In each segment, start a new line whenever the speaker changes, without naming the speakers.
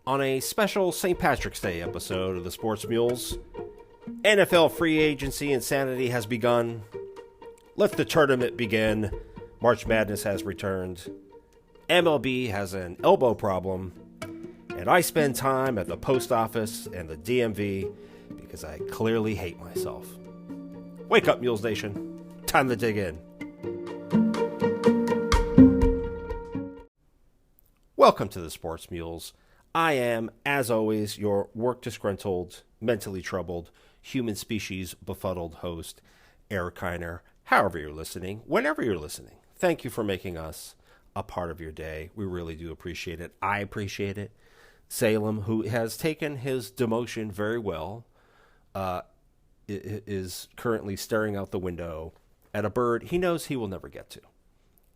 On a special St. Patrick's Day episode of the Sports Mules, NFL free agency insanity has begun. Let the tournament begin. March Madness has returned. MLB has an elbow problem. And I spend time at the post office and the DMV because I clearly hate myself. Wake up, Mules Nation. Time to dig in. Welcome to the Sports Mules. I am, as always, your work-disgruntled, mentally troubled, human species befuddled host, Eric Kiner. However you're listening, whenever you're listening, thank you for making us a part of your day. We really do appreciate it. I appreciate it. Salem, who has taken his demotion very well, is currently staring out the window at a bird he knows he will never get to.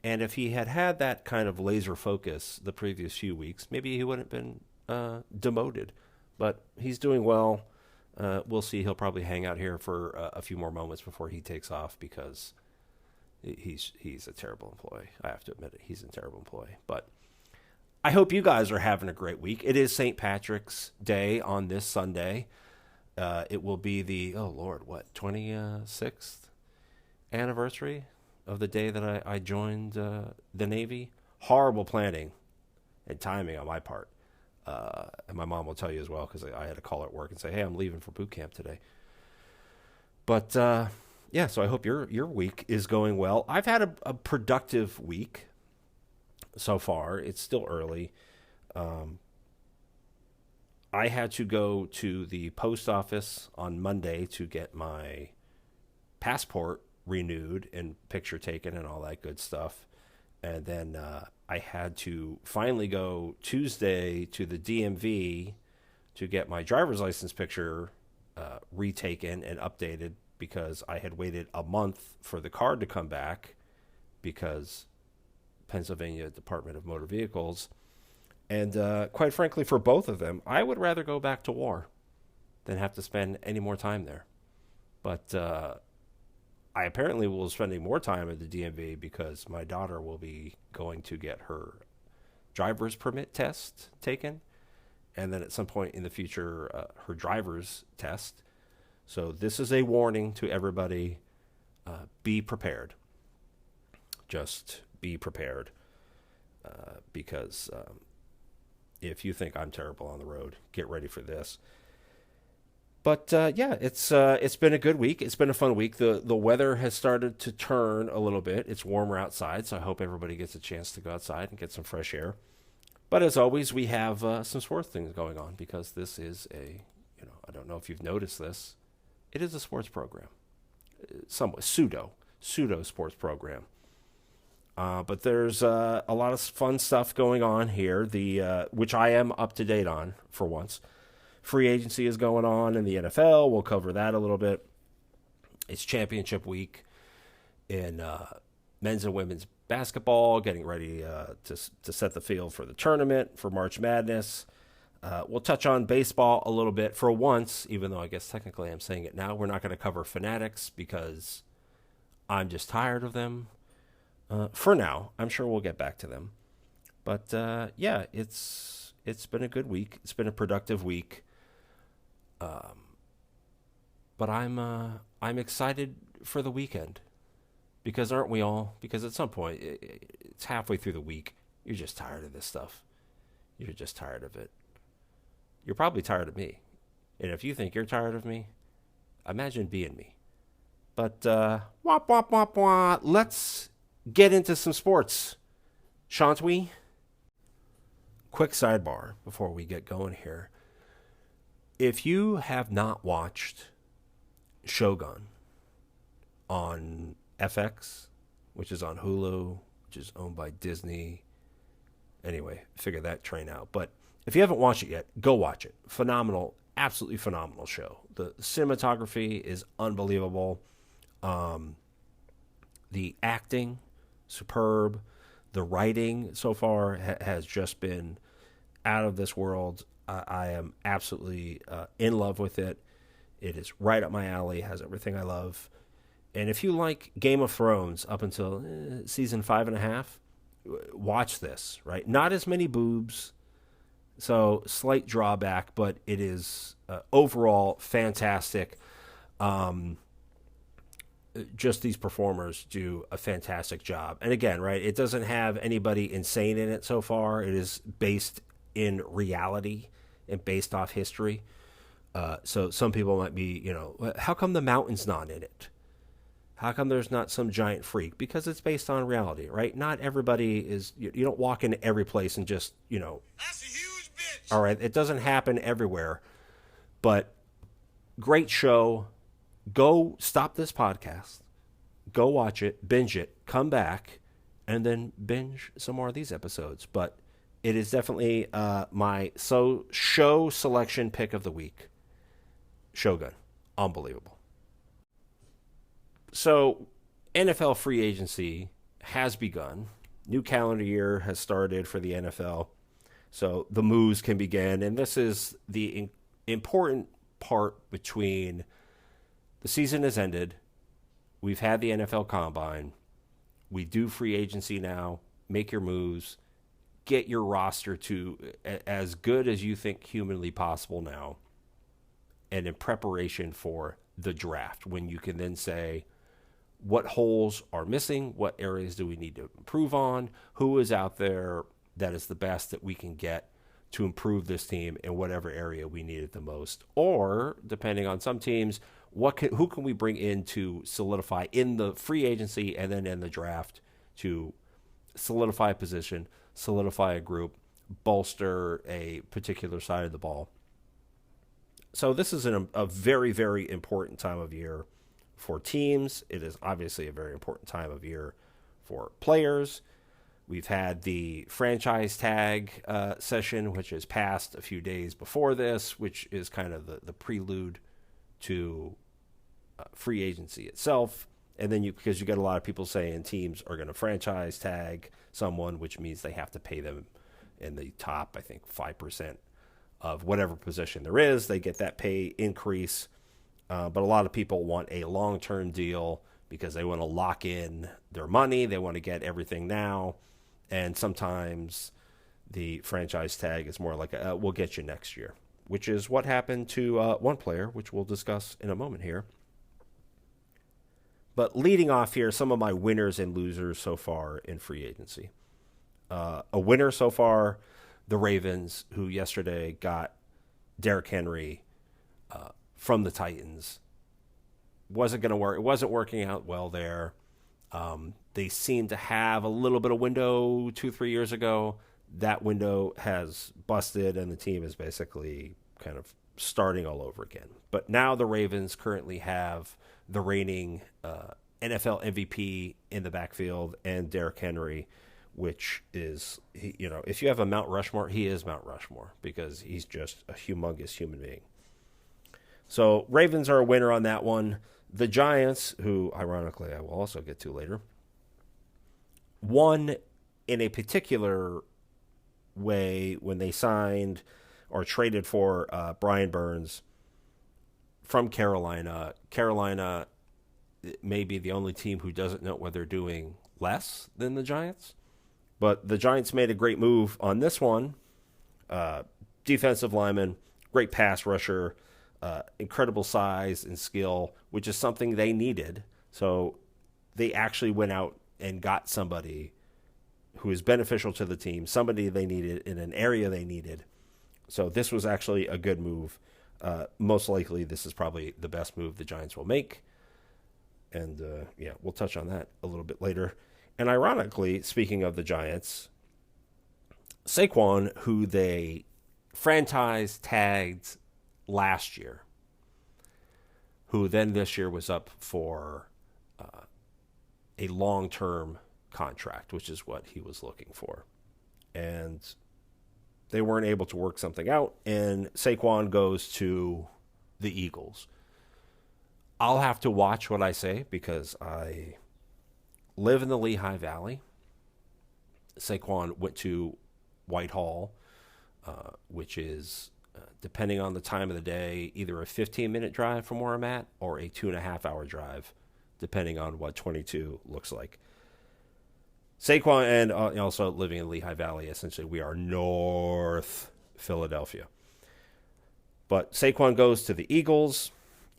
And if he had had that kind of laser focus the previous few weeks, maybe he wouldn't have been demoted. But he's doing well. We'll see. He'll probably hang out here for a few more moments before he takes off because he's a terrible employee. I have to admit it. He's a terrible employee. But I hope you guys are having a great week. It is St. Patrick's Day on this Sunday. It will be the, 26th anniversary of the day that I joined the Navy. Horrible planning and timing on my part. And my mom will tell you as well because I had to call at work and say, hey, I'm leaving for boot camp today. But, so I hope your week is going well. I've had a productive week so far. It's still early. I had to go to the post office on Monday to get my passport renewed and picture taken and all that good stuff. And then I had to finally go Tuesday to the DMV to get my driver's license picture retaken and updated because I had waited a month for the card to come back because Pennsylvania Department of Motor Vehicles. And quite frankly, for both of them, I would rather go back to war than have to spend any more time there. But I apparently will be spending more time at the DMV because my daughter will be going to get her driver's permit test taken. And then at some point in the future, her driver's test. So this is a warning to everybody. Be prepared. Just be prepared. Because if you think I'm terrible on the road, get ready for this. But it's been a good week. It's been a fun week. The weather has started to turn a little bit. It's warmer outside, so I hope everybody gets a chance to go outside and get some fresh air. But as always, we have some sports things going on because this is I don't know if you've noticed this. It is a sports program, somewhat pseudo sports program. But there's a lot of fun stuff going on here, which I am up to date on for once. Free agency is going on in the NFL. We'll cover that a little bit. It's championship week in men's and women's basketball, getting ready to set the field for the tournament for March Madness. We'll touch on baseball a little bit for once, even though I guess technically I'm saying it now. We're not going to cover Fanatics because I'm just tired of them. For now, I'm sure we'll get back to them. But it's been a good week. It's been a productive week. But I'm excited for the weekend because aren't we all? Because at some point, it's halfway through the week. You're just tired of this stuff. You're just tired of it. You're probably tired of me. And if you think you're tired of me, imagine being me. But wop, wop, wop, wop. Let's get into some sports, shan't we? Quick sidebar before we get going here. If you have not watched Shogun on FX, which is on Hulu, which is owned by Disney, anyway, figure that train out. But if you haven't watched it yet, go watch it. Phenomenal, absolutely phenomenal show. The cinematography is unbelievable. The acting, superb. The writing so far has just been out of this world. I am absolutely in love with it. It is right up my alley, has everything I love. And if you like Game of Thrones up until season 5.5, watch this, right? Not as many boobs, So slight drawback, but it is overall fantastic. Um, just these performers do a fantastic job. And again, right, it doesn't have anybody insane in it so far. It is based in reality and based off history. So some people might be, how come the mountain's not in it? How come there's not some giant freak? Because it's based on reality, right? Not everybody is, you don't walk into every place and just,
That's a huge bitch.
all right, it doesn't happen everywhere. But great show. Go stop this podcast, go watch it, binge it, come back, and then binge some more of these episodes. But it is definitely my show selection pick of the week. Shogun. Unbelievable. So, NFL free agency has begun. New calendar year has started for the NFL. So, the moves can begin. And this is the important part between the season has ended. We've had the NFL Combine. We do free agency now. Make your moves. Get your roster to as good as you think humanly possible now. And in preparation for the draft, when you can then say, what holes are missing? What areas do we need to improve on? Who is out there that is the best that we can get to improve this team in whatever area we need it the most? Or, depending on some teams, who can we bring in to solidify in the free agency and then in the draft to solidify a position, solidify a group, bolster a particular side of the ball? So this is a very, very important time of year for teams. It is obviously a very important time of year for players. We've had the franchise tag session, which has passed a few days before this, which is kind of the prelude to free agency itself. And then because you get a lot of people saying teams are going to franchise tag someone, which means they have to pay them in the top, I think, 5% of whatever position there is. They get that pay increase. But a lot of people want a long-term deal because they want to lock in their money. They want to get everything now. And sometimes the franchise tag is more like, we'll get you next year, which is what happened to one player, which we'll discuss in a moment here. But leading off here, some of my winners and losers so far in free agency. A winner so far, the Ravens, who yesterday got Derrick Henry from the Titans. Wasn't going to work. It wasn't working out well there. They seemed to have a little bit of window 2-3 years ago. That window has busted, and the team is basically kind of starting all over again. But now the Ravens currently have the reigning NFL MVP in the backfield and Derrick Henry, which is, if you have a Mount Rushmore, he is Mount Rushmore because he's just a humongous human being. So Ravens are a winner on that one. The Giants, who ironically I will also get to later, won in a particular way when they signed or traded for Brian Burns from Carolina. Carolina may be the only team who doesn't know what they're doing less than the Giants. But the Giants made a great move on this one. Defensive lineman, great pass rusher, incredible size and skill, which is something they needed. So they actually went out and got somebody who is beneficial to the team, somebody they needed in an area they needed. So this was actually a good move. Most likely, this is probably the best move the Giants will make. And, we'll touch on that a little bit later. And ironically, speaking of the Giants, Saquon, who they franchise tagged last year, who then this year was up for a long-term contract, which is what he was looking for. And they weren't able to work something out, and Saquon goes to the Eagles. I'll have to watch what I say because I live in the Lehigh Valley. Saquon went to Whitehall, which is, depending on the time of the day, either a 15-minute drive from where I'm at or a 2.5-hour drive, depending on what 22 looks like. Saquon, and also living in Lehigh Valley, essentially we are north Philadelphia. But Saquon goes to the Eagles.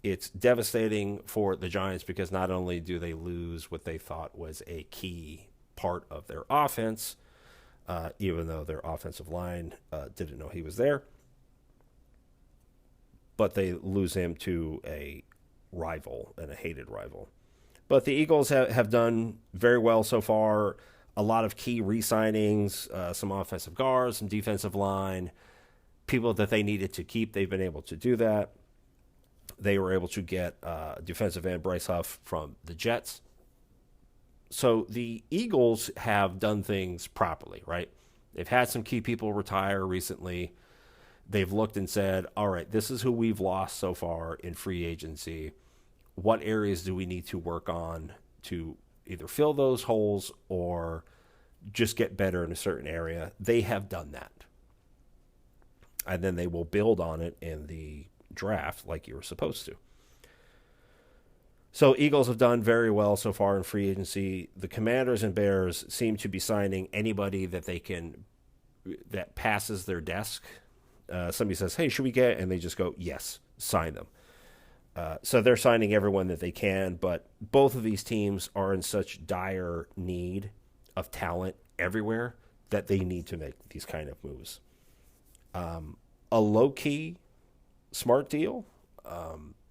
It's devastating for the Giants because not only do they lose what they thought was a key part of their offense, even though their offensive line didn't know he was there, but they lose him to a rival and a hated rival. But the Eagles have done very well so far. A lot of key re-signings, some offensive guards, some defensive line, people that they needed to keep. They've been able to do that. They were able to get defensive end Bryce Huff from the Jets. So the Eagles have done things properly, right? They've had some key people retire recently. They've looked and said, all right, this is who we've lost so far in free agency. What areas do we need to work on to either fill those holes or just get better in a certain area? They have done that. And then they will build on it in the draft like you were supposed to. So Eagles have done very well so far in free agency. The Commanders and Bears seem to be signing anybody that that passes their desk. Somebody says, hey, should we get? And they just go, yes, sign them. So they're signing everyone that they can, but both of these teams are in such dire need of talent everywhere that they need to make these kind of moves. A low-key smart deal,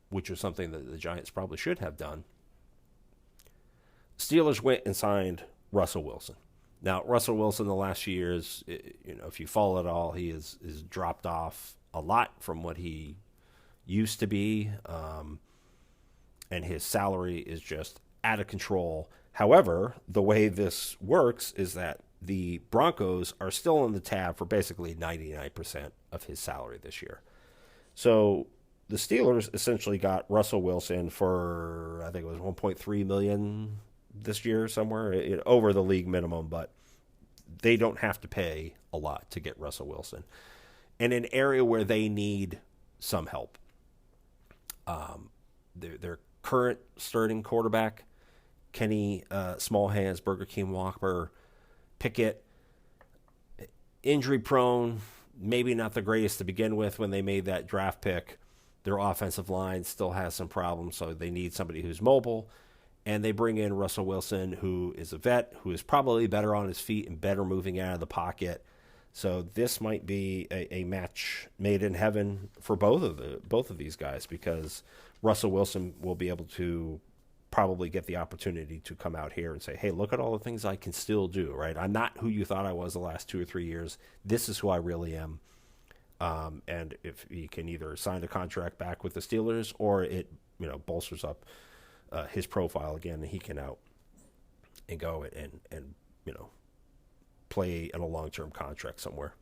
which was something that the Giants probably should have done. Steelers went and signed Russell Wilson. Now, Russell Wilson the last few years, if you follow it all, he is dropped off a lot from what he used to be, and his salary is just out of control. However, the way this works is that the Broncos are still on the tab for basically 99% of his salary this year. So the Steelers essentially got Russell Wilson for, I think it was $1.3 million this year somewhere, over the league minimum, but they don't have to pay a lot to get Russell Wilson in an area where they need some help. Their current starting quarterback, Kenny Smallhands, Burger King Whopper, Pickett, injury prone, maybe not the greatest to begin with when they made that draft pick. Their offensive line still has some problems, so they need somebody who's mobile. And they bring in Russell Wilson, who is a vet, who is probably better on his feet and better moving out of the pocket. So this might be a match made in heaven for both of these guys, because Russell Wilson will be able to probably get the opportunity to come out here and say, hey, look at all the things I can still do, right? I'm not who you thought I was the last 2 or 3 years. This is who I really am. And if he can either sign a contract back with the Steelers, or it bolsters up his profile again, and he can out and go and play in a long-term contract somewhere.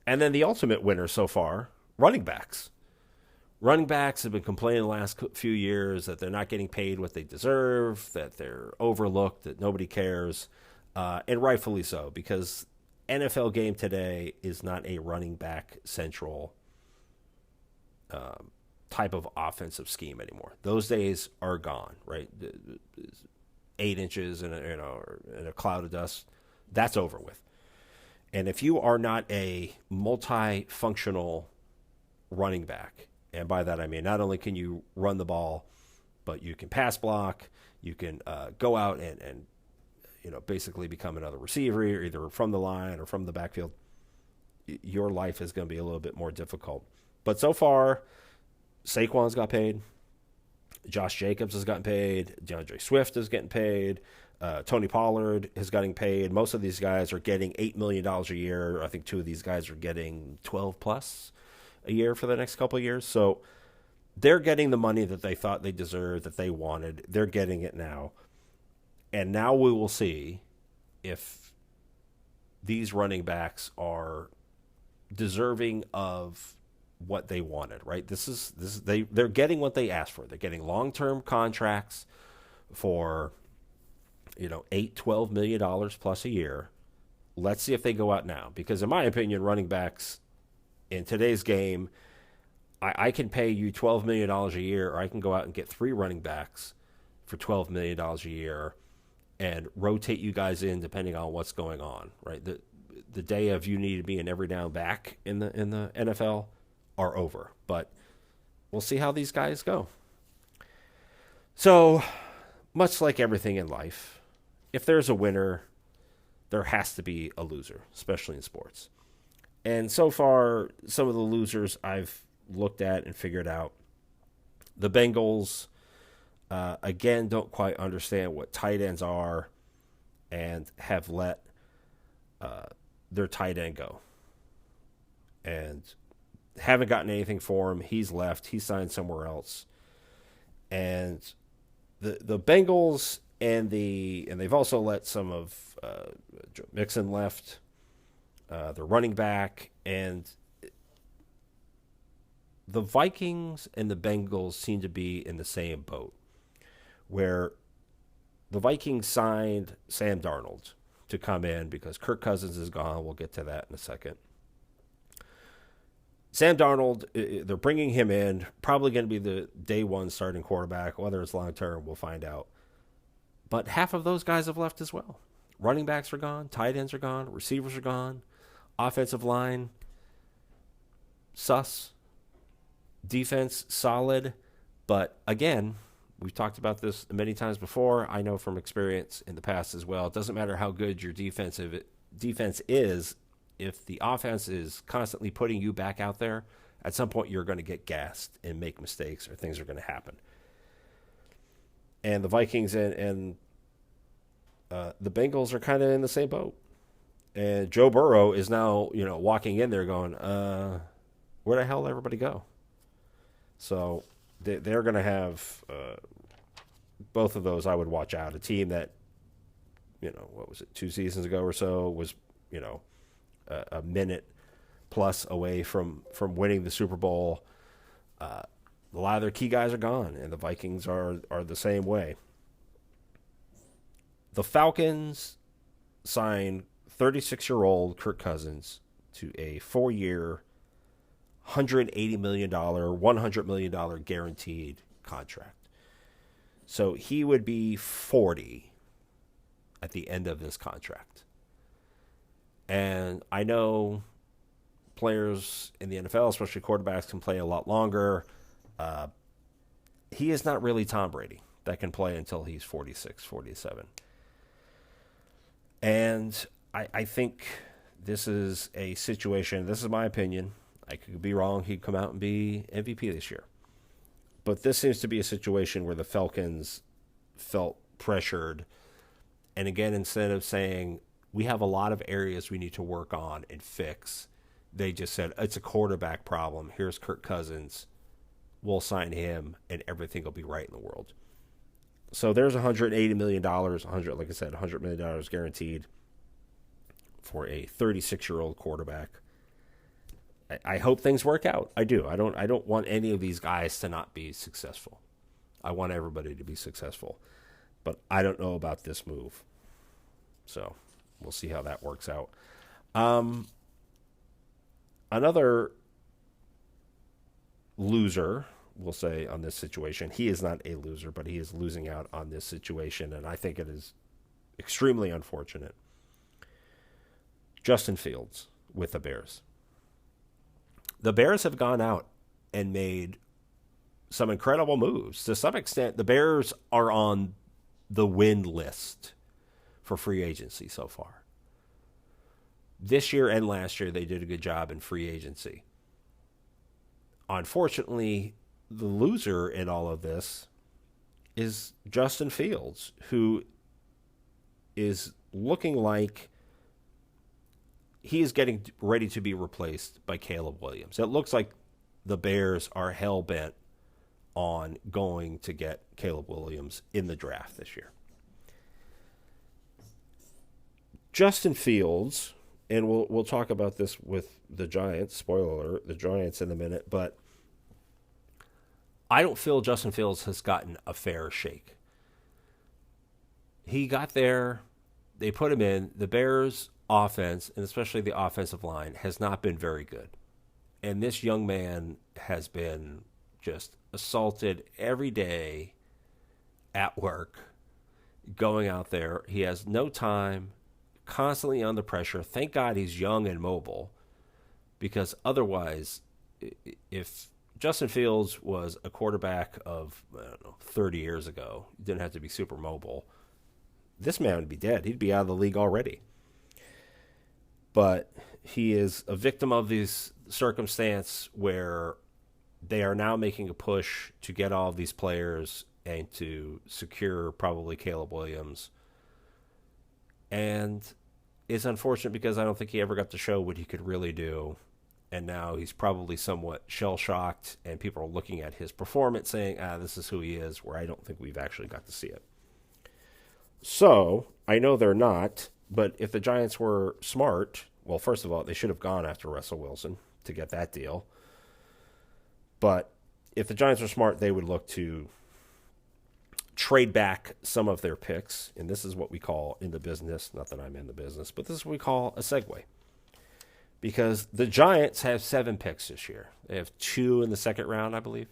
And then the ultimate winner so far, running backs. Running backs have been complaining the last few years that they're not getting paid what they deserve, that they're overlooked, that nobody cares, and rightfully so, because NFL game today is not a running back central type of offensive scheme anymore. Those days are gone, right? 8 inches in a cloud of dust, that's over with. And if you are not a multifunctional running back, and by that I mean not only can you run the ball, but you can pass block, you can go out and basically become another receiver, either from the line or from the backfield, your life is going to be a little bit more difficult. But so far, Saquon's got paid. Josh Jacobs has gotten paid. DeAndre Swift is getting paid. Tony Pollard is getting paid. Most of these guys are getting $8 million a year. I think 2 of these guys are getting 12 plus a year for the next couple of years. So they're getting the money that they thought they deserved, that they wanted. They're getting it now. And now we will see if these running backs are deserving of what they wanted, right? They're getting what they asked for. They're getting long-term contracts for $8-12 million plus a year. Let's see if they go out now, because in my opinion, running backs in today's game, I can pay you $12 million a year, or I can go out and get 3 running backs for $12 million a year and rotate you guys in depending on what's going on, right? the day of you need to be an every down back in the NFL are over. But we'll see how these guys go. So, much like everything in life, if there's a winner, there has to be a loser, especially in sports. And so far, some of the losers I've looked at and figured out. The Bengals, again, don't quite understand what tight ends are and have let their tight end go. And haven't gotten anything for him. He's left. He signed somewhere else. And the Bengals and they've also let some of Joe Mixon left, their running back, and the Vikings and the Bengals seem to be in the same boat, where the Vikings signed Sam Darnold to come in because Kirk Cousins is gone. We'll get to that in a second. Sam Darnold, they're bringing him in, probably going to be the day one starting quarterback. Whether it's long term, we'll find out. But half of those guys have left as well. Running backs are gone, tight ends are gone, receivers are gone, offensive line, sus. Defense, solid. But again, we've talked about this many times before. I know from experience in the past as well. It doesn't matter how good your defense is. If the offense is constantly putting you back out there, at some point you're going to get gassed and make mistakes, or things are going to happen. And the Vikings and the Bengals are kind of in the same boat. And Joe Burrow is now, walking in there going, where the hell did everybody go? So they're going to have both of those I would watch out. A team that, 2 seasons ago or so was, a minute plus away from winning the Super Bowl. A lot of their key guys are gone, and the Vikings are the same way. The Falcons signed 36-year-old Kirk Cousins to a 4-year, $180 million, $100 million guaranteed contract. So he would be 40 at the end of this contract. And I know players in the NFL, especially quarterbacks, can play a lot longer. He is not really Tom Brady that can play until he's 46, 47. And I think this is a situation, this is my opinion, I could be wrong, he'd come out and be MVP this year. But this seems to be a situation where the Falcons felt pressured. And again, instead of saying, we have a lot of areas we need to work on and fix, they just said, it's a quarterback problem. Here's Kirk Cousins. We'll sign him, and everything will be right in the world. So there's $180 million, like I said, $100 million guaranteed for a 36-year-old quarterback. I hope things work out. I do. I don't want any of these guys to not be successful. I want everybody to be successful. But I don't know about this move. So we'll see how that works out. Another loser, we'll say, on this situation. He is not a loser, but he is losing out on this situation, and I think it is extremely unfortunate. Justin Fields with the Bears. The Bears have gone out and made some incredible moves. To some extent, the Bears are on the win list for free agency so far. This year and last year, they did a good job in free agency. Unfortunately, the loser in all of this is Justin Fields, who is looking like he is getting ready to be replaced by Caleb Williams. It looks like the Bears are hell-bent on going to get Caleb Williams in the draft this year. Justin Fields, and we'll talk about this with the Giants, spoiler alert, the Giants in a minute, but I don't feel Justin Fields has gotten a fair shake. He got there, they put him in, the Bears' offense, and especially the offensive line, has not been very good. And this young man has been just assaulted every day at work, going out there. He has no time, constantly under pressure. Thank God he's young and mobile, because otherwise, if Justin Fields was a quarterback of, I don't know, 30 years ago, he didn't have to be super mobile, this man would be dead. He'd be out of the league already. But he is a victim of this circumstance where they are now making a push to get all of these players and to secure probably Caleb Williams. And it's unfortunate because I don't think he ever got to show what he could really do. And now he's probably somewhat shell-shocked, and people are looking at his performance saying, this is who he is, where I don't think we've actually got to see it. So, I know they're not, but if the Giants were smart, well, first of all, they should have gone after Russell Wilson to get that deal. But if the Giants were smart, they would look to trade back some of their picks, and this is what we call in the business, not that I'm in the business, but this is what we call a segue. Because the Giants have 7 picks this year. They have 2 in the second round, I believe.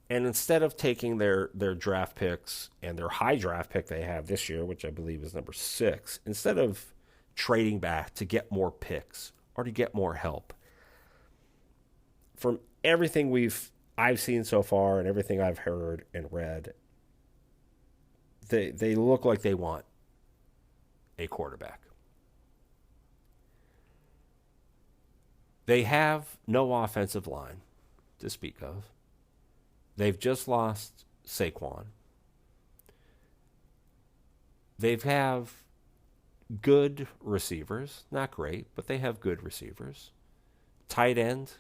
And instead of taking their draft picks and their high draft pick they have this year, which I believe is number 6, instead of trading back to get more picks or to get more help, from everything I've seen so far and everything I've heard and read, they look like they want a quarterback. They have no offensive line to speak of. They've just lost Saquon. They have good receivers. Not great, but they have good receivers. Tight end.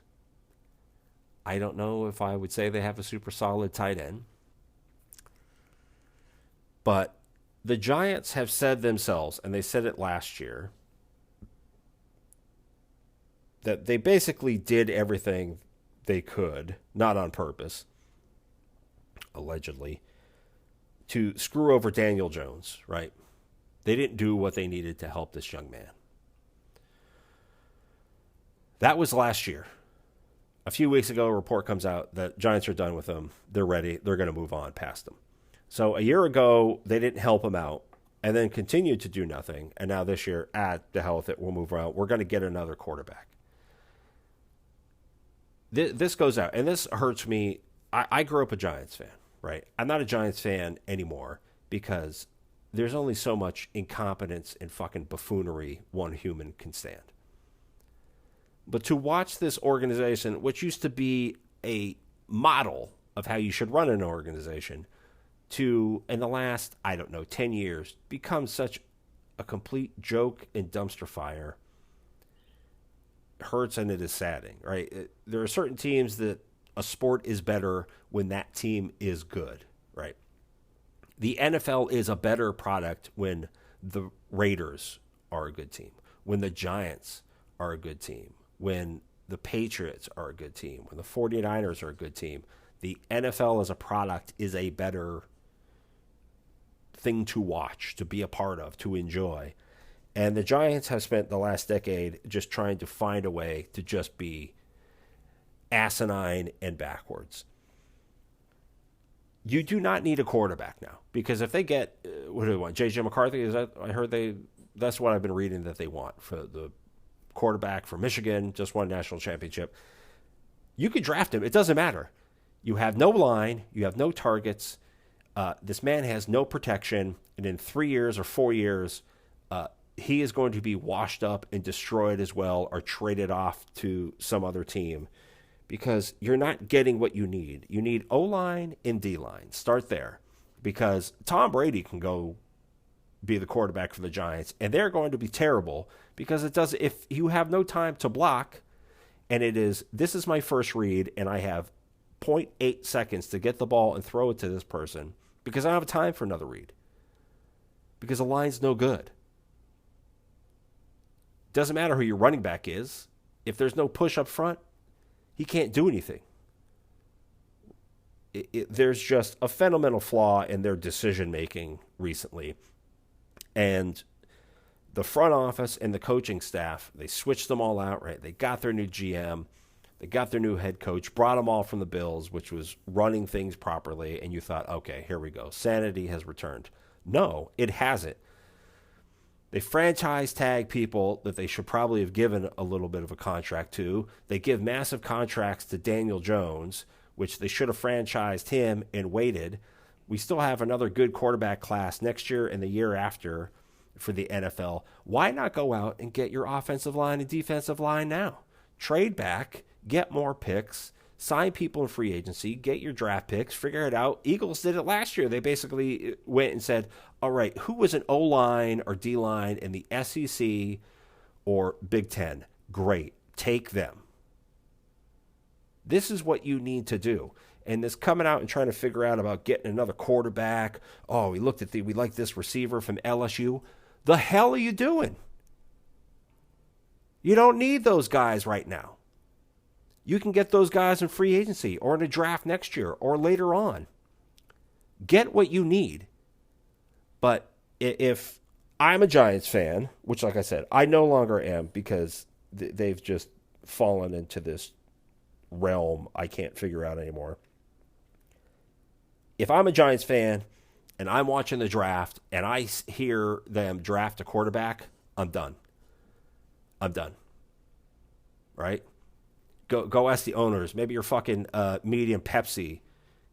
I don't know if I would say they have a super solid tight end. But the Giants have said themselves, and they said it last year, that they basically did everything they could, not on purpose, allegedly, to screw over Daniel Jones, right? They didn't do what they needed to help this young man. That was last year. A few weeks ago, a report comes out that Giants are done with him. They're ready. They're going to move on past him. So a year ago, they didn't help him out and then continued to do nothing. And now this year, the hell with it, we'll move around. We're going to get another quarterback. This goes out, and this hurts me. I grew up a Giants fan, right? I'm not a Giants fan anymore because there's only so much incompetence and fucking buffoonery one human can stand. But to watch this organization, which used to be a model of how you should run an organization, to, in the last, 10 years, become such a complete joke and dumpster fire, hurts, and it is saddening, right? There are certain teams that a sport is better when that team is good, right? The NFL is a better product when the Raiders are a good team, when the Giants are a good team, when the Patriots are a good team, when the 49ers are a good team. The NFL as a product is a better thing to watch, to be a part of, to enjoy. And the Giants have spent the last decade just trying to find a way to just be asinine and backwards. You do not need a quarterback now, because if they get, what do they want? J.J. McCarthy? Is that? I heard that's what I've been reading that they want for the quarterback for Michigan, just won a national championship. You could draft him. It doesn't matter. You have no line. You have no targets. This man has no protection. And in 3 years or 4 years, he is going to be washed up and destroyed as well, or traded off to some other team, because you're not getting what you need. You need O-line and D-line. Start there, because Tom Brady can go be the quarterback for the Giants, and they're going to be terrible, because it does. If you have no time to block, and this is my first read, and I have 0.8 seconds to get the ball and throw it to this person, because I don't have time for another read, because the line's no good. Doesn't matter who your running back is. If there's no push up front, he can't do anything. There's just a fundamental flaw in their decision-making recently. And the front office and the coaching staff, they switched them all out, right? They got their new GM. They got their new head coach, brought them all from the Bills, which was running things properly. And you thought, okay, here we go. Sanity has returned. No, it hasn't. They franchise tag people that they should probably have given a little bit of a contract to. They give massive contracts to Daniel Jones, which they should have franchised him and waited. We still have another good quarterback class next year and the year after for the NFL. Why not go out and get your offensive line and defensive line now? Trade back, get more picks, sign people in free agency, get your draft picks, figure it out. Eagles did it last year. They basically went and said, all right, who was an O-line or D-line in the SEC or Big Ten? Great. Take them. This is what you need to do. And this coming out and trying to figure out about getting another quarterback. Oh, we like this receiver from LSU. The hell are you doing? You don't need those guys right now. You can get those guys in free agency or in a draft next year or later on. Get what you need. But if I'm a Giants fan, which, like I said, I no longer am because they've just fallen into this realm I can't figure out anymore. If I'm a Giants fan and I'm watching the draft and I hear them draft a quarterback, I'm done. Right? Go ask the owners. Maybe your fucking Medium Pepsi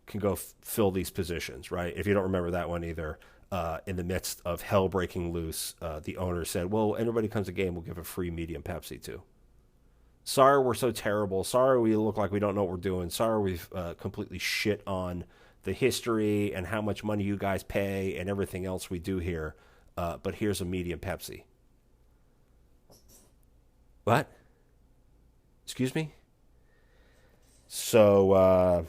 can go fill these positions, right? If you don't remember that one either, in the midst of hell breaking loose, the owner said, well, anybody comes to game, we'll give a free Medium Pepsi too. Sorry we're so terrible. Sorry we look like we don't know what we're doing. Sorry we've completely shit on the history and how much money you guys pay and everything else we do here. But here's a Medium Pepsi. What? Excuse me? So,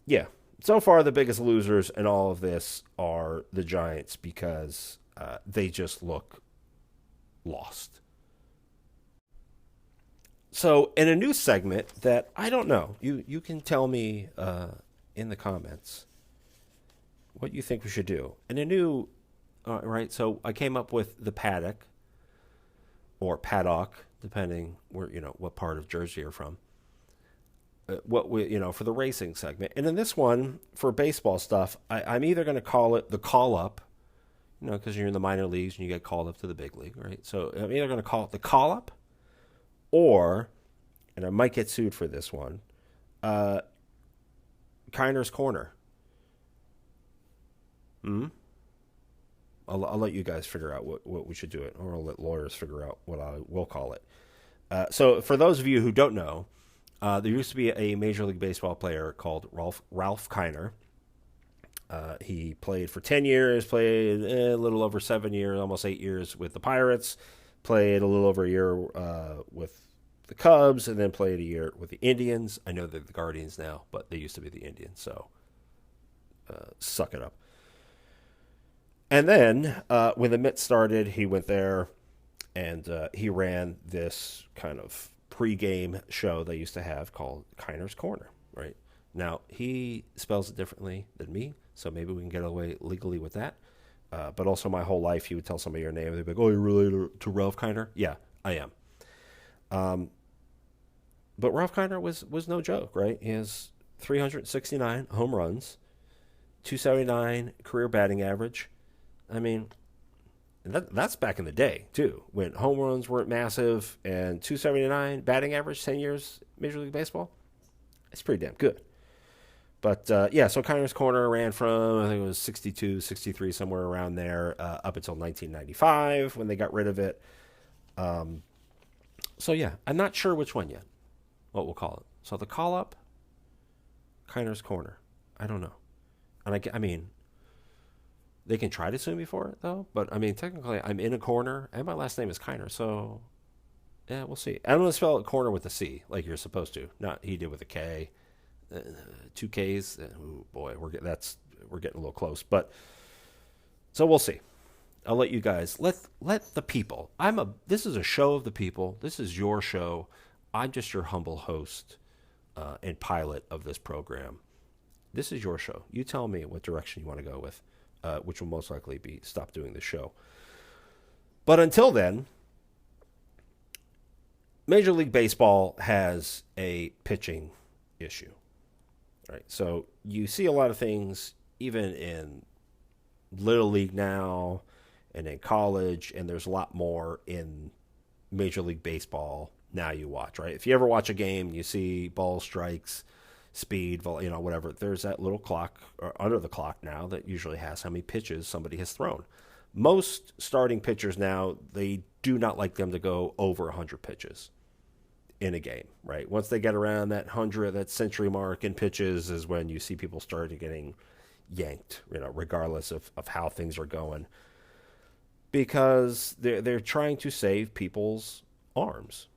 yeah. So far, the biggest losers in all of this are the Giants because they just look lost. So, in a new segment that I don't know, you can tell me in the comments what you think we should do. In a new, right? So, I came up with the paddock or paddock, depending where what part of Jersey you're from. For the racing segment, and in this one for baseball stuff, I'm either going to call it the call up, because you're in the minor leagues and you get called up to the big league, right? So I'm either going to call it the call up, or, and I might get sued for this one, Kiner's Corner. I'll let you guys figure out what we should do it, or I'll let lawyers figure out what I will call it. So for those of you who don't know, there used to be a Major League Baseball player called Ralph Kiner. He played for 10 years, played a little over 7 years, almost 8 years with the Pirates, played a little over a year with the Cubs, and then played a year with the Indians. I know they're the Guardians now, but they used to be the Indians, so suck it up. And then when the Mets started, he went there, and he ran this kind of pre-game show they used to have called Kiner's Corner, right? Now, he spells it differently than me, so maybe we can get away legally with that. But also my whole life, he would tell somebody your name, they'd be like, oh, you're related to Ralph Kiner? Yeah, I am. But Ralph Kiner was no joke, right? He has 369 home runs, 279 career batting average. I mean, that's back in the day, too, when home runs weren't massive, and 279 batting average, 10 years Major League Baseball. It's pretty damn good. But, so Kiner's Corner ran from, I think it was 62, 63, somewhere around there, up until 1995 when they got rid of it. I'm not sure which one yet, what we'll call it. So the call-up, Kiner's Corner. I don't know. And I mean, they can try to sue me for it, though. But, I mean, technically, I'm in a corner, and my last name is Kiner, so, yeah, we'll see. I'm going to spell it corner with a C, like you're supposed to. Not he did with a K. 2 Ks. Oh, boy, we're getting a little close. But, so we'll see. I'll let you guys, let the people. This is a show of the people. This is your show. I'm just your humble host and pilot of this program. This is your show. You tell me what direction you want to go with. Which will most likely be stop doing the show. But until then, Major League Baseball has a pitching issue. Right? So you see a lot of things, even in Little League now, and in college, and there's a lot more in Major League Baseball now you watch, right? If you ever watch a game, you see ball strikes, speed, whatever. There's that little clock or under the clock now that usually has how many pitches somebody has thrown. Most starting pitchers now, they do not like them to go over 100 pitches in a game, right? Once they get around that 100, that century mark in pitches is when you see people start getting yanked, regardless of how things are going, because they're trying to save people's arms,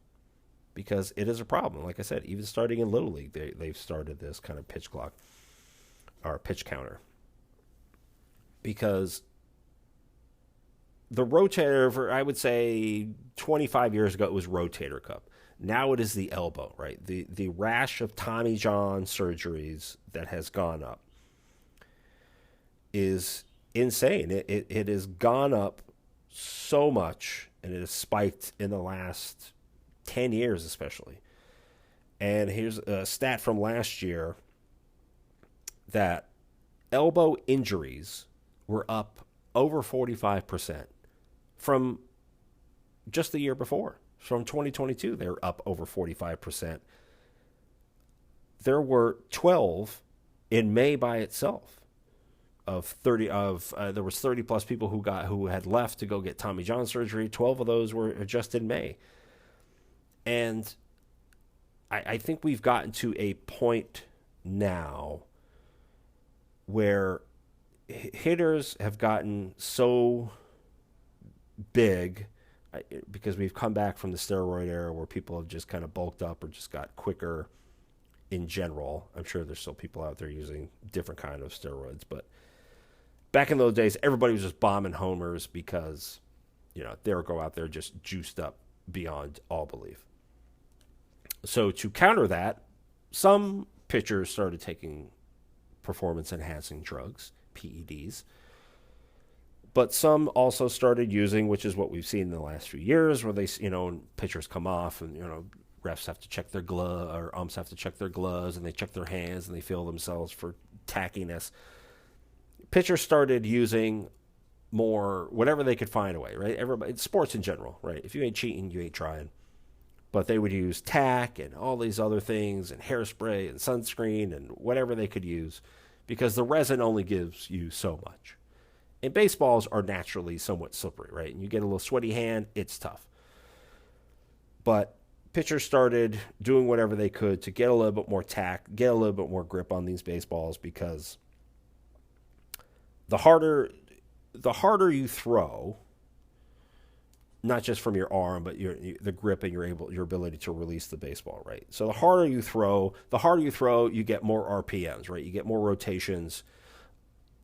because it is a problem. Like I said, even starting in Little League, they've started this kind of pitch clock or pitch counter, because the rotator, I would say 25 years ago, it was rotator cuff. Now it is the elbow, right? The rash of Tommy John surgeries that has gone up is insane. It has gone up so much, and it has spiked in the last 10 years especially. And here's a stat from last year that elbow injuries were up over 45% from just the year before. From 2022, they were up over 45%. There were 12 in May by itself. There was 30 plus people who had left to go get Tommy John surgery. 12 of those were just in May. And I think we've gotten to a point now where hitters have gotten so big because we've come back from the steroid era where people have just kind of bulked up or just got quicker in general. I'm sure there's still people out there using different kind of steroids, but back in those days, everybody was just bombing homers because, they would go out there just juiced up beyond all belief. So to counter that, some pitchers started taking performance-enhancing drugs, PEDs, but some also started using, which is what we've seen in the last few years, where they, pitchers come off and, refs have to check their glove, or umps have to check their gloves, and they check their hands, and they feel themselves for tackiness. Pitchers started using more, whatever they could find away, right? Everybody, sports in general, right? If you ain't cheating, you ain't trying. But they would use tack and all these other things and hairspray and sunscreen and whatever they could use, because the resin only gives you so much. And baseballs are naturally somewhat slippery, right? And you get a little sweaty hand, it's tough. But pitchers started doing whatever they could to get a little bit more tack, get a little bit more grip on these baseballs, because the harder you throw, not just from your arm, but the grip and your ability to release the baseball, right? So the harder you throw, you get more RPMs, right? You get more rotations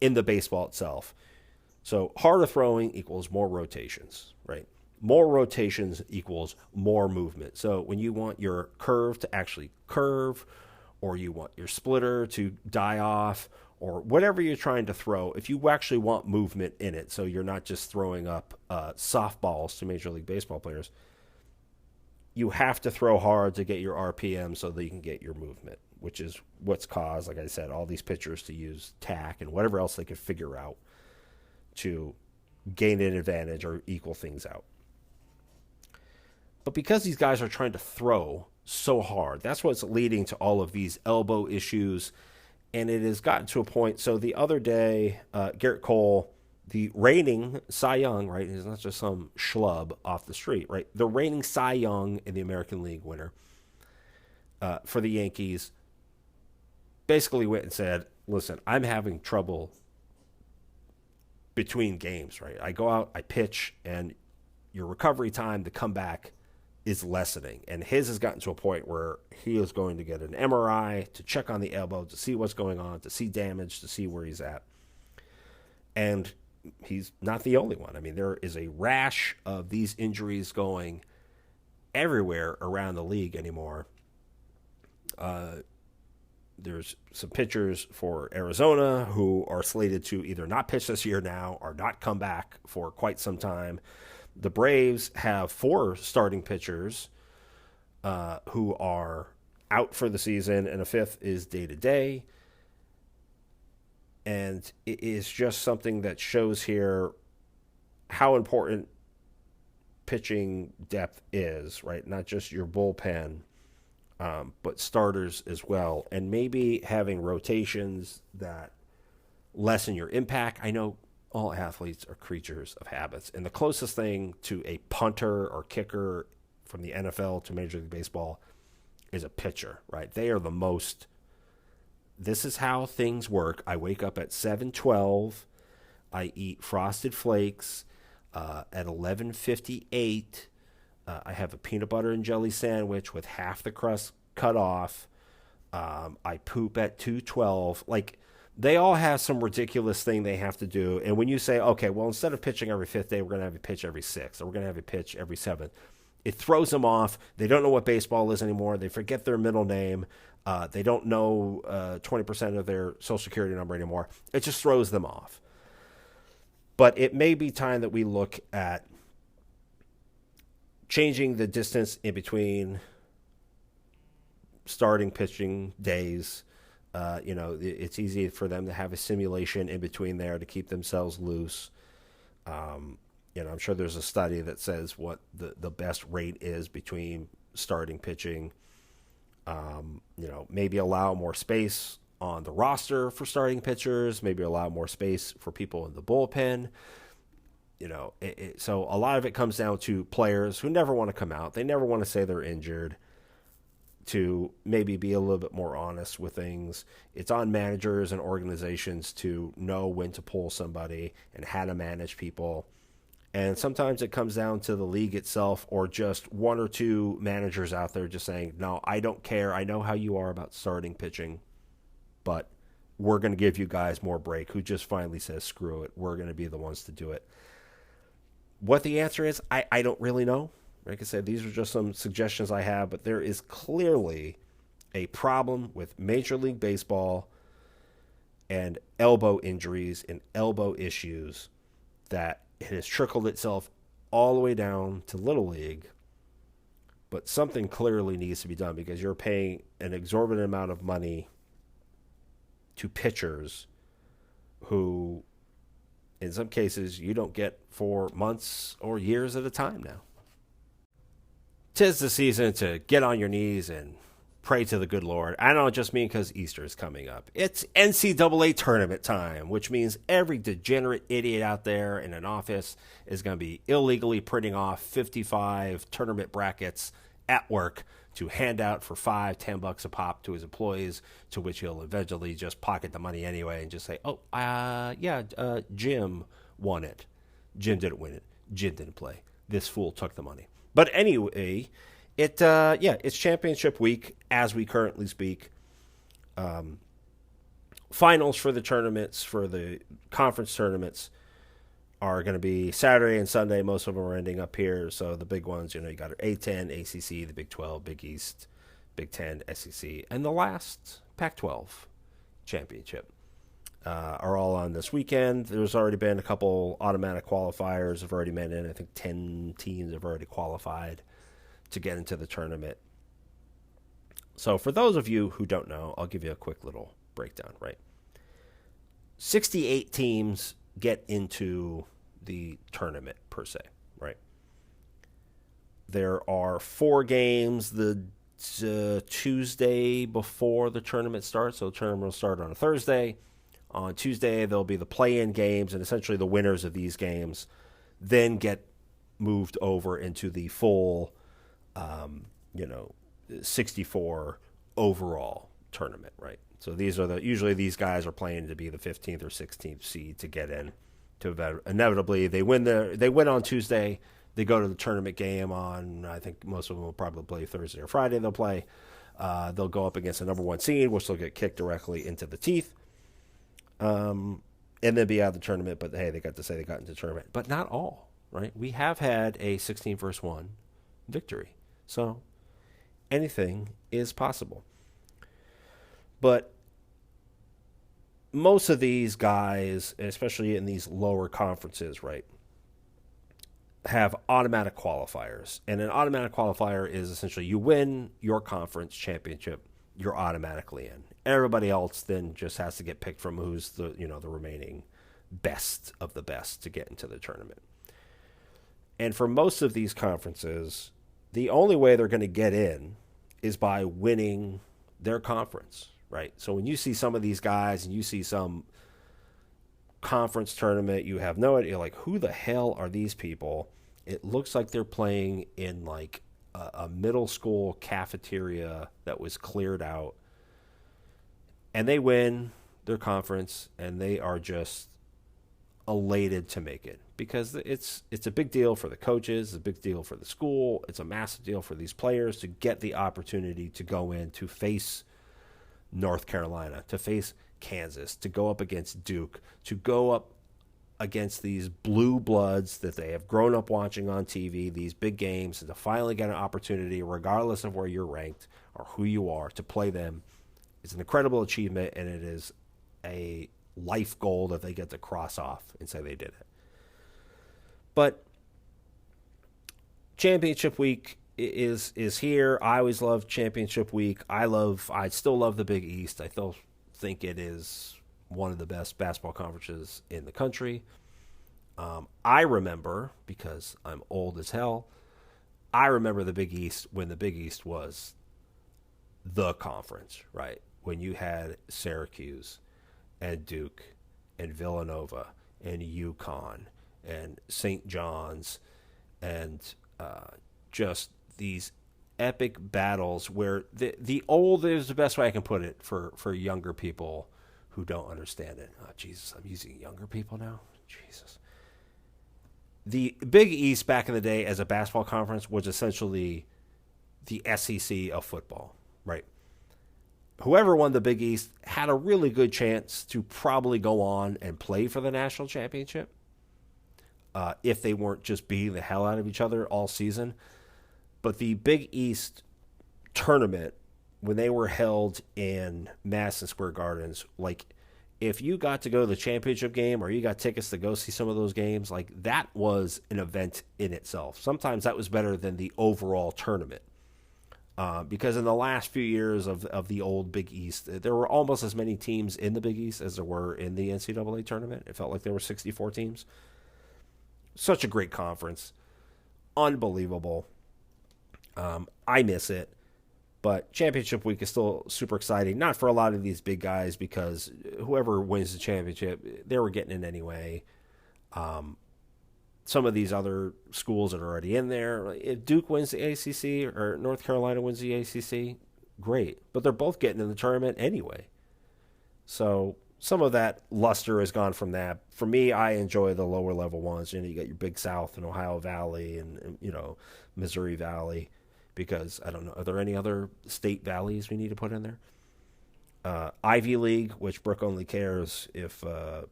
in the baseball itself. So harder throwing equals more rotations, right? More rotations equals more movement. So when you want your curve to actually curve, or you want your splitter to die off, or whatever you're trying to throw, if you actually want movement in it, so you're not just throwing up softballs to Major League Baseball players, you have to throw hard to get your RPM so that you can get your movement, which is what's caused, like I said, all these pitchers to use tack and whatever else they could figure out to gain an advantage or equal things out. But because these guys are trying to throw so hard, that's what's leading to all of these elbow issues. And it has gotten to a point. So the other day, Garrett Cole, the reigning Cy Young, right? He's not just some schlub off the street, right? The reigning Cy Young in the American League winner for the Yankees basically went and said, listen, I'm having trouble between games, right? I go out, I pitch, and your recovery time to come back is lessening. And his has gotten to a point where he is going to get an MRI to check on the elbow, to see what's going on, to see damage, to see where he's at. And he's not the only one. I mean, there is a rash of these injuries going everywhere around the league anymore. There's some pitchers for Arizona who are slated to either not pitch this year now or not come back for quite some time. The Braves have 4 starting pitchers who are out for the season, and a 5th is day-to-day. And it is just something that shows here how important pitching depth is, right? Not just your bullpen, but starters as well. And maybe having rotations that lessen your impact. I know all athletes are creatures of habits. And the closest thing to a punter or kicker from the NFL to Major League Baseball is a pitcher, right? They are the most. This is how things work. I wake up at 7:12. I eat Frosted Flakes. At 11:58, I have a peanut butter and jelly sandwich with half the crust cut off. I poop at 2:12. Like, they all have some ridiculous thing they have to do. And when you say, okay, well, instead of pitching every fifth day, we're going to have a pitch every sixth, or we're going to have a pitch every seventh, it throws them off. They don't know what baseball is anymore. They forget their middle name. They don't know 20% of their social security number anymore. It just throws them off. But it may be time that we look at changing the distance in between starting pitching days. It's easy for them to have a simulation in between there to keep themselves loose. I'm sure there's a study that says what the best rate is between starting pitching. Maybe allow more space on the roster for starting pitchers, maybe allow more space for people in the bullpen. So a lot of it comes down to players who never want to come out. They never want to say they're injured, to maybe be a little bit more honest with things. It's on managers and organizations to know when to pull somebody and how to manage people. And sometimes it comes down to the league itself, or just one or two managers out there just saying, no, I don't care. I know how you are about starting pitching, but we're going to give you guys more break. Who just finally says, screw it. We're going to be the ones to do it. What the answer is, I don't really know. Like I said, these are just some suggestions I have, but there is clearly a problem with Major League Baseball and elbow injuries and elbow issues that it has trickled itself all the way down to Little League. But something clearly needs to be done, because you're paying an exorbitant amount of money to pitchers who, in some cases, you don't get for months or years at a time now. 'Tis the season to get on your knees and pray to the good Lord. I don't just mean because Easter is coming up. It's NCAA tournament time, which means every degenerate idiot out there in an office is going to be illegally printing off 55 tournament brackets at work to hand out for $5-10 a pop to his employees, to which he'll eventually just pocket the money anyway and just say, Jim won it. Jim didn't win it. Jim didn't play. This fool took the money. But anyway, it's championship week as we currently speak. Finals for the tournaments, for the conference tournaments, are going to be Saturday and Sunday. Most of them are ending up here. So the big ones, you got A10, ACC, the Big 12, Big East, Big 10, SEC, and the last Pac-12 championship are all on this weekend. There's already been a couple automatic qualifiers have already been in. I think 10 teams have already qualified to get into the tournament. So for those of you who don't know, I'll give you a quick little breakdown, right? 68 teams get into the tournament per se, right? There are 4 games the Tuesday before the tournament starts. So the tournament will start on a Thursday. On Tuesday, there'll be the play-in games, and essentially the winners of these games then get moved over into the full 64 overall tournament, right? So usually these guys are playing to be the 15th or 16th seed to get in. Inevitably, they win on Tuesday. They go to the tournament game on, I think most of them will probably play Thursday or Friday. They'll play. They'll go up against the number 1 seed, which they'll get kicked directly into the teeth. And then be out of the tournament. But hey, they got to say they got into the tournament. But not all, right? We have had a 16-1 victory. So anything is possible. But most of these guys, especially in these lower conferences, right, have automatic qualifiers. And an automatic qualifier is essentially you win your conference championship, you're automatically in. Everybody else then just has to get picked from who's the remaining best of the best to get into the tournament. And for most of these conferences, the only way they're going to get in is by winning their conference, right? So when you see some of these guys and you see some conference tournament, you have no idea, like, who the hell are these people? It looks like they're playing in like a middle school cafeteria that was cleared out, and they win their conference, and they are just elated to make it because it's a big deal for the coaches, it's a big deal for the school, it's a massive deal for these players to get the opportunity to go in to face North Carolina, to face Kansas, to go up against Duke, to go up against these blue bloods that they have grown up watching on TV, these big games, and to finally get an opportunity, regardless of where you're ranked or who you are, to play them is an incredible achievement, and it is a life goal that they get to cross off and say they did it. But championship week is here. I always loved championship week. I still love the Big East. I still think it is one of the best basketball conferences in the country. I remember, because I'm old as hell, I remember the Big East when the Big East was the conference, right? When you had Syracuse and Duke and Villanova and UConn and St. John's and just these epic battles where the old is the best way I can put it for younger people who don't understand it. Oh, Jesus, I'm using younger people now? Jesus. The Big East back in the day as a basketball conference was essentially the SEC of football, right? Whoever won the Big East had a really good chance to probably go on and play for the national championship if they weren't just beating the hell out of each other all season. But the Big East tournament, when they were held in Madison Square Gardens, like, if you got to go to the championship game or you got tickets to go see some of those games, like, that was an event in itself. Sometimes that was better than the overall tournament. Because in the last few years of the old Big East, there were almost as many teams in the Big East as there were in the NCAA tournament. It felt like there were 64 teams. Such a great conference. Unbelievable. I miss it. But championship week is still super exciting. Not for a lot of these big guys, because whoever wins the championship, they were getting in anyway. Some of these other schools that are already in there, if Duke wins the ACC or North Carolina wins the ACC, great. But they're both getting in the tournament anyway. So some of that luster has gone from that. For me, I enjoy the lower level ones. You got your Big South and Ohio Valley and Missouri Valley, because I don't know, are there any other state valleys we need to put in there? Ivy League, which Brooke only cares if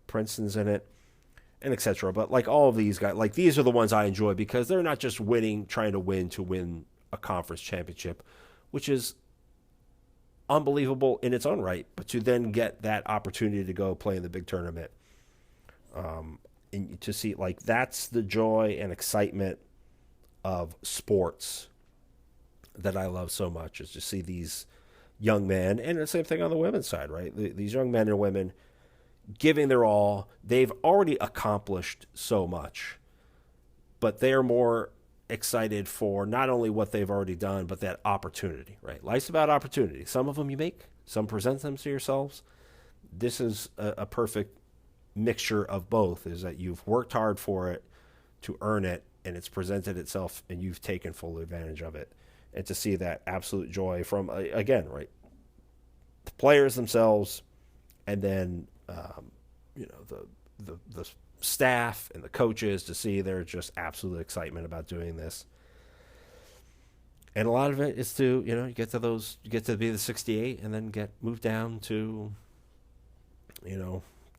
Princeton's in it, and etc. But like all of these guys, like, these are the ones I enjoy because they're not just trying to win a conference championship, which is unbelievable in its own right, but to then get that opportunity to go play in the big tournament, and to see, like, that's the joy and excitement of sports that I love so much, is to see these young men, and the same thing on the women's side, right? These young men and women giving their all. They've already accomplished so much, but they're more excited for not only what they've already done, but that opportunity, right? Life's about opportunity. Some of them you make, some present them to yourselves. This is a perfect mixture of both, is that you've worked hard for it to earn it, and it's presented itself, and you've taken full advantage of it. And to see that absolute joy from, again, right, the players themselves, and then the staff and the coaches, to see their just absolute excitement about doing this. And a lot of it is to, you get to be the 68 and then get moved down to,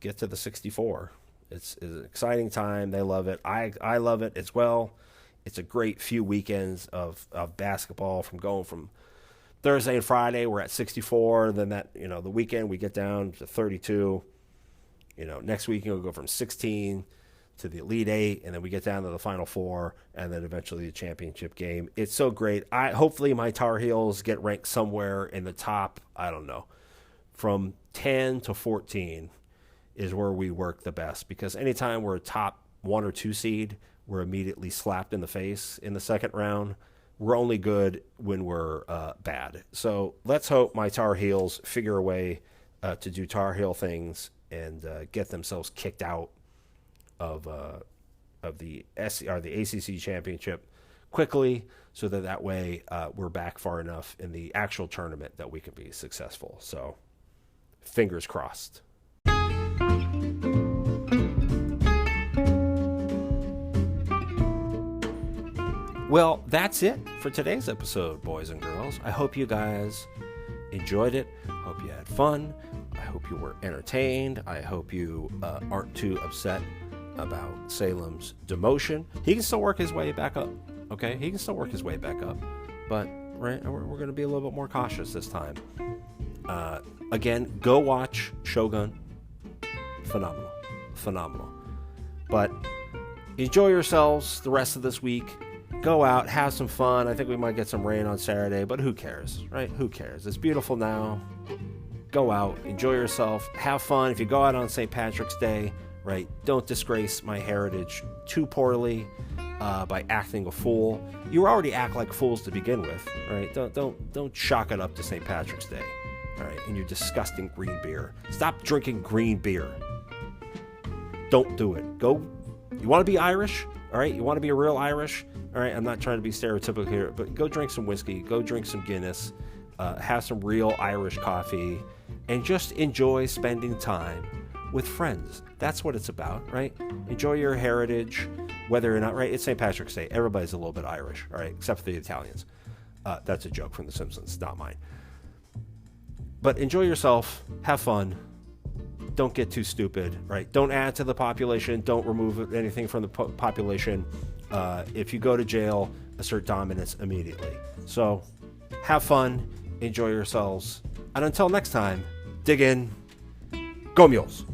get to the 64. It's an exciting time. They love it. I love it as well. It's a great few weekends of basketball, from going from Thursday and Friday, we're at 64. Then that, the weekend we get down to 32. Next weekend we'll go from 16 to the Elite Eight, and then we get down to the Final Four, and then eventually the championship game. It's so great. Hopefully my Tar Heels get ranked somewhere in the top, I don't know, from 10 to 14 is where we work the best, because anytime we're a top 1 or 2 seed, we're immediately slapped in the face in the second round. We're only good when we're bad. So let's hope my Tar Heels figure a way to do Tar Heel things and get themselves kicked out of the ACC championship quickly, so that way we're back far enough in the actual tournament that we can be successful. So fingers crossed. Well, that's it for today's episode, boys and girls. I hope you guys enjoyed it. Hope you had fun. I hope you were entertained. I hope you aren't too upset about Salem's demotion. He can still work his way back up. Okay, he can still work his way back up, but right, we're going to be a little bit more cautious this time. Again, go watch Shogun. Phenomenal. But enjoy yourselves the rest of this week. Go out, have some fun. I think we might get some rain on Saturday, but who cares, right? Who cares? It's beautiful now. Go out, enjoy yourself, have fun. If you go out on St. Patrick's Day, right, don't disgrace my heritage too poorly by acting a fool. You already act like fools to begin with, right? Don't shock it up to St. Patrick's Day, all right? And your disgusting green beer. Stop drinking green beer. Don't do it. Go. You want to be Irish, all right? You want to be a real Irish. All right, I'm not trying to be stereotypical here, but go drink some whiskey, go drink some Guinness, have some real Irish coffee, and just enjoy spending time with friends. That's what it's about, right? Enjoy your heritage, whether or not, right? It's St. Patrick's Day. Everybody's a little bit Irish, all right, except for the Italians. That's a joke from The Simpsons, not mine. But enjoy yourself, have fun. Don't get too stupid, right? Don't add to the population. Don't remove anything from the population. If you go to jail, assert dominance immediately. So have fun, enjoy yourselves, and until next time, dig in, go Mules!